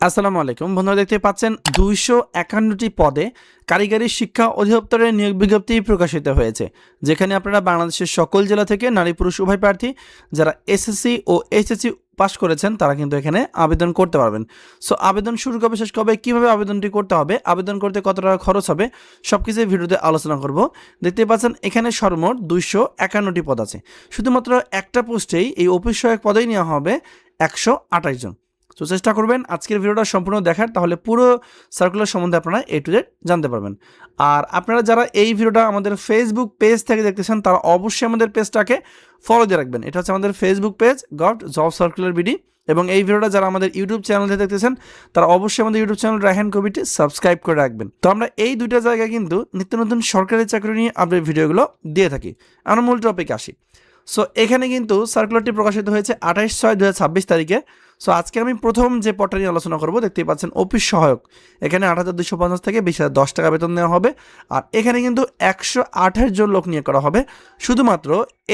আসসালামু আলাইকুম বন্ধুরা, দেখতে পাচ্ছেন 251টি পদে কারিগরি শিক্ষা অধিদপ্তরের নিয়োগ বিজ্ঞপ্তি প্রকাশিত হয়েছে, যেখানে আপনারা বাংলাদেশের সকল জেলা থেকে নারী পুরুষ উভয় প্রার্থী যারা এসএসসি ও এইচএসসি পাস করেছেন তারা কিন্তু এখানে আবেদন করতে পারবেন। সো আবেদন শুরু কবে শেষ কবে, কীভাবে আবেদনটি করতে হবে, আবেদন করতে কত টাকা খরচ হবে, সব কিছুই ভিডিওতে আলোচনা করব। দেখতে পাচ্ছেন এখানে সর্বমোট 251টি পদ আছে। শুধুমাত্র একটা পোস্টেই এই অফিস সহায়ক পদেই নেওয়া হবে 128 জন। তো চেষ্টা করবেন আজকের ভিডিওটা সম্পূর্ণ দেখার, তাহলে পুরো সার্কুলার সম্বন্ধে আপনারা A to Z জানতে পারবেন। আর আপনারা যারা এই ভিডিওটা আমাদের ফেসবুক পেজ থেকে দেখতেছেন তারা অবশ্যই আমাদের পেজটাকে ফলো দিয়ে রাখবেন। এটা হচ্ছে আমাদের Facebook page goat job circular BD. এবং এই ভিডিওটা যারা আমাদের ইউটিউব চ্যানেল থেকে দেখতেছেন তারা অবশ্যই আমাদের ইউটিউব চ্যানেল রায়হান কবিটি সাবস্ক্রাইব করে রাখবেন। তো আমরা এই দুইটা জায়গায় কিন্তু নিত্য নতুন সরকারি চাকরি নিয়ে আপডেট ভিডিওগুলো দিয়ে থাকি। আমরা মূল টপিকে আসি। সো এখানে কিন্তু সার্কুলারটি প্রকাশিত হয়েছে 28/6/2026 তারিখে। সো আজকে আমি প্রথম যে পদটা নিয়ে আলোচনা করব, দেখতেই পাচ্ছেন অফিস সহায়ক। এখানে 8,250 থেকে 20,010 টাকা বেতন নেওয়া হবে। আর এখানে কিন্তু 128 জন লোক নিয়োগ করা হবে। শুধুমাত্র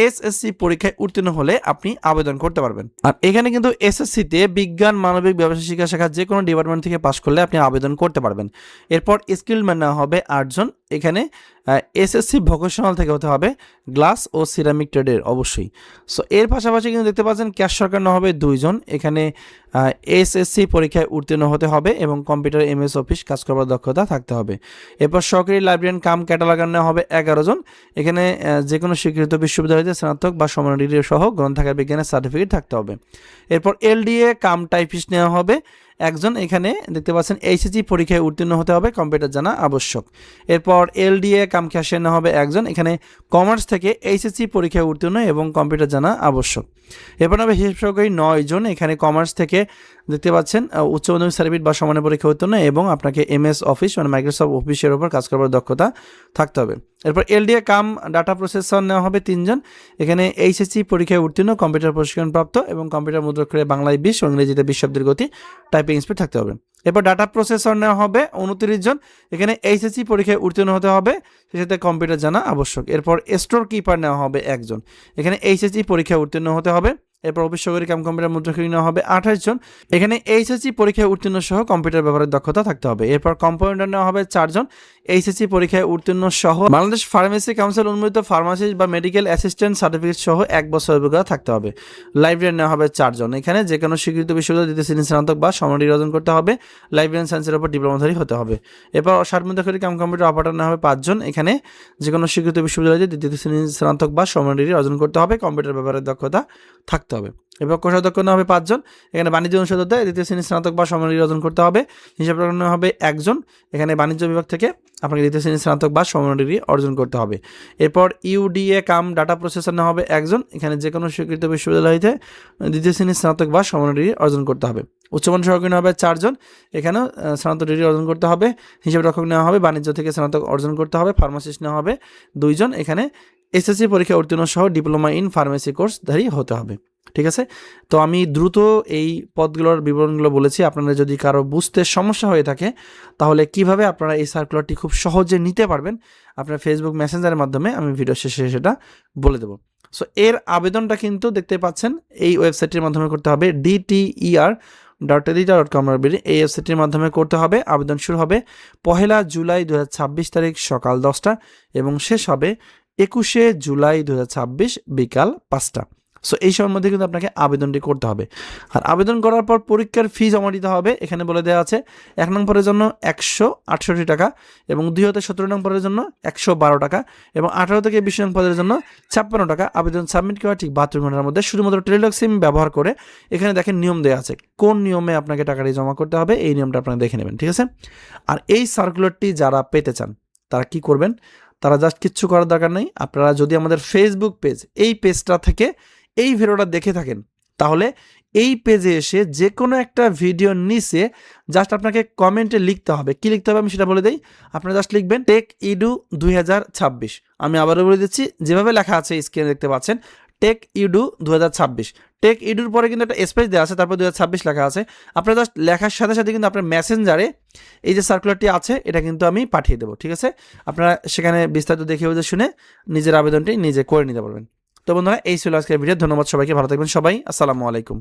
এসএসসি পরীক্ষায় উত্তীর্ণ হলে আপনি আবেদন করতে পারবেন। আর এখানে কিন্তু এসএসসিতে বিজ্ঞান, মানবিক, ব্যবসায় শিক্ষা শাখা যে কোনো ডিপার্টমেন্ট থেকে পাশ করলে আপনি আবেদন করতে পারবেন। এরপর স্কিল ম্যান নেওয়া হবে 8 জন। এখানে এসএসসি ভোকেশনাল থেকে হতে হবে, গ্লাস ও সিরামিক ট্রেডের অবশ্যই। সো এর পাশাপাশি কিন্তু দেখতে পাচ্ছেন ক্যাশ সরকার নেওয়া হবে 2 জন। এখানে এসএসসি পরীক্ষায় উত্তীর্ণ হতে হবে এবং কম্পিউটার এমএস অফিস কাজ করবার দক্ষতা থাকতে হবে। এরপর সরকারি লাইব্রেরিয়ান কাম ক্যাটালগার নেওয়া হবে 11 জন। এখানে যে কোনো স্বীকৃত বিশ্ববিদ্যালয়তে স্নাতক বা সমান ডিগ্রি সহ গ্রন্থাগার বিজ্ঞানের সার্টিফিকেট থাকতে হবে। এরপর এলডিএ কাম টাইপিস্ট নেওয়া হবে 1 জন। এখানে দেখতে পাচ্ছেন এইচএসসি পরীক্ষায় উত্তীর্ণ হতে হবে, কম্পিউটার জানা আবশ্যক। এরপর এলডিএ কাম ক্যাশিয়ার নেওয়া হবে 1 জন। এখানে কমার্স থেকে এইচএসসি পরীক্ষায় উত্তীর্ণ এবং কম্পিউটার জানা আবশ্যক। এরপর হবে হিসাব সহকারী 9 জন। এখানে কমার্স থেকে দেখতে পাচ্ছেন উচ্চ মাধ্যমিক সার্টিফিকেট বা সমানের পরীক্ষা উত্তীর্ণ এবং আপনাকে এমএস অফিস মানে মাইক্রোসফট অফিসের উপর কাজ করবার দক্ষতা থাকতে হবে। এরপর এলডিএ কাম ডাটা প্রসেসর নেওয়া হবে 3 জন। এখানে এইচএসসি পরীক্ষায় উত্তীর্ণ, কম্পিউটার প্রশিক্ষণপ্রাপ্ত এবং কম্পিউটার মুদ্রাক্ষরে বাংলায় 20 ও ইংরেজিতে 20 শব্দের গতি, টাইপিং স্পিড থাকতে হবে। এরপর ডাটা প্রসেসর নেওয়া হবে 29 জন। এখানে এইচএসসি পরীক্ষায় উত্তীর্ণ হতে হবে, সেই সাথে কম্পিউটার জানা আবশ্যক। এরপর স্টোর কিপার নেওয়া হবে 1 জন। এখানে এইচএসসি পরীক্ষায় উত্তীর্ণ হতে হবে। এরপর অফিস সহকারী কাম কম্পিউটার মুদ্রাক্ষরী নেওয়া হবে 28 জন। এখানে এইচএসসি পরীক্ষায় উত্তীর্ণ সহ কম্পিউটার ব্যবহারের দক্ষতা থাকতে হবে। এরপর কম্পাউন্ডার নেওয়া হবে 4 জন। এইচএসসি পরীক্ষায় উত্তীর্ণ সহ বাংলাদেশ ফার্মেসি কাউন্সিল অনুমোদিত ফার্মাসিস্ট বা মেডিকেল অ্যাসিস্ট্যান্ট সার্টিফিকেট সহ 1 বছর অভিজ্ঞতা থাকতে হবে। লাইব্রেরিয়ান নেওয়া হবে 4 জন। এখানে যে কোনো স্বীকৃত বিশ্ববিদ্যালয় দ্বিতীয় শ্রেণী স্নাতক বা সমান ডিগ্রি অর্জন করতে হবে। লাইব্রেরিয়ান সায়েন্সের উপর ডিপ্লোমাধারী হতে হবে। এরপর মুদ্রাক্ষরী কাম কম্পিউটার অপারেটর নেওয়া হবে 5 জন। এখানে যে কোনো স্বীকৃত বিশ্ববিদ্যালয়ে দ্বিতীয় শ্রেণী স্নাতক বা সমান ডিগ্রি অর্জন করতে হবে, কম্পিউটার ব্যবহারের দক্ষতা থাকতে হবে। এবার কোষাধ্যক্ষ নেওয়া হবে 5 জন। এখানে বাণিজ্য অনুষদে দ্বিতীয় শ্রেণী স্নাতক বা সমান ডিগ্রি অর্জন করতে হবে। হিসাব রক্ষক নেওয়া হবে 1 জন। এখানে বাণিজ্য বিভাগ থেকে আপনাকে দ্বিতীয় শ্রেণী স্নাতক বা সমান ডিগ্রি অর্জন করতে হবে। এরপর ইউডিএ কাম ডাটা প্রসেসর নেওয়া হবে 1 জন। এখানে যে কোনো স্বীকৃত বিশ্ববিদ্যালয়তে দ্বিতীয় শ্রেণী স্নাতক বা সমান ডিগ্রি অর্জন করতে হবে। উচ্চমান সহকারী নেওয়া হবে 4 জন। এখানেও স্নাতক ডিগ্রি অর্জন করতে হবে। হিসাব রক্ষক নেওয়া হবে, বাণিজ্য থেকে স্নাতক অর্জন করতে হবে। ফার্মাসিস্ট নেওয়া হবে 2 জন। এখানে এসএসসি পরীক্ষা উত্তীর্ণ সহ ডিপ্লোমা ইন ফার্মেসি কোর্সধারী হতে হবে। ঠিক আছে, তো আমি দ্রুত এই পদগুলোর বিবরণগুলো বলেছি। আপনারা যদি কারো বুঝতে সমস্যা হয়ে থাকে তাহলে কিভাবে আপনারা এই সার্কুলারটি খুব সহজে নিতে পারবেন আপনার ফেসবুক মেসেঞ্জারের মাধ্যমে আমি ভিডিও শেষে সেটা বলে দেবো। সো এর আবেদনটা কিন্তু দেখতে পাচ্ছেন এই ওয়েবসাইটের মাধ্যমে করতে হবে, dter.edita.com এই ওয়েবসাইটের মাধ্যমে করতে হবে। আবেদন শুরু হবে 1 জুলাই 2026 তারিখ সকাল 10টা এবং শেষ হবে 21 জুলাই 2026 বিকাল 5টা। সো এই সময়ের মধ্যে কিন্তু আপনাকে আবেদনটি করতে হবে। আর আবেদন করার পর পরীক্ষার ফি জমা দিতে হবে। এখানে বলে দেওয়া আছে 1 নং পদের জন্য 168 টাকা এবং 2 হতে 17 নং পদের জন্য 112 টাকা এবং 18 থেকে 20 নং পদের জন্য 56 টাকা। আবেদন সাবমিট করা ঠিক 72 ঘন্টার মধ্যে। শুধুমাত্র টেলিটক সিম ব্যবহার করে এখানে দেখেন নিয়ম দেওয়া আছে, কোন নিয়মে আপনাকে টাকাটি জমা করতে হবে এই নিয়মটা আপনারা দেখে নেবেন। ঠিক আছে, আর এই সার্কুলারটি যারা পেতে চান তারা কি করবেন, তারা জাস্ট কিচ্ছু করার দরকার নেই। আপনারা যদি আমাদের ফেসবুক পেজ এই পেজটা থেকে এই ভিডিওটা দেখে থাকেন তাহলে এই পেজে এসে যে কোনো একটা ভিডিওর নিচে জাস্ট আপনাকে কমেন্টে লিখতে হবে। কি লিখতে হবে আমি সেটা বলে দিই। আপনারা জাস্ট লিখবেন টেক ইডু 2026। আমি আবারও বলে দিচ্ছি, যেভাবে লেখা আছে স্ক্রিনে দেখতে পাচ্ছেন টেক ইডু 2026। টেক ইডুর পরে কিন্তু একটা স্পেস দেওয়া আছে, তারপর 2026 লেখা আছে। আপনারা জাস্ট লেখার সাথে সাথে কিন্তু আপনার মেসেঞ্জারে এই যে সার্কুলারটি আছে এটা কিন্তু আমি পাঠিয়ে দেবো। ঠিক আছে, আপনারা সেখানে বিস্তারিত দেখে বুঝে শুনে নিজের আবেদনটি নিজে করে নিতে পারবেন। তো বন্ধুরা এই ছিল আজকের ভিডিও। ধন্যবাদ সবাইকে, ভালো থাকবেন সবাই। আসসালামু আলাইকুম।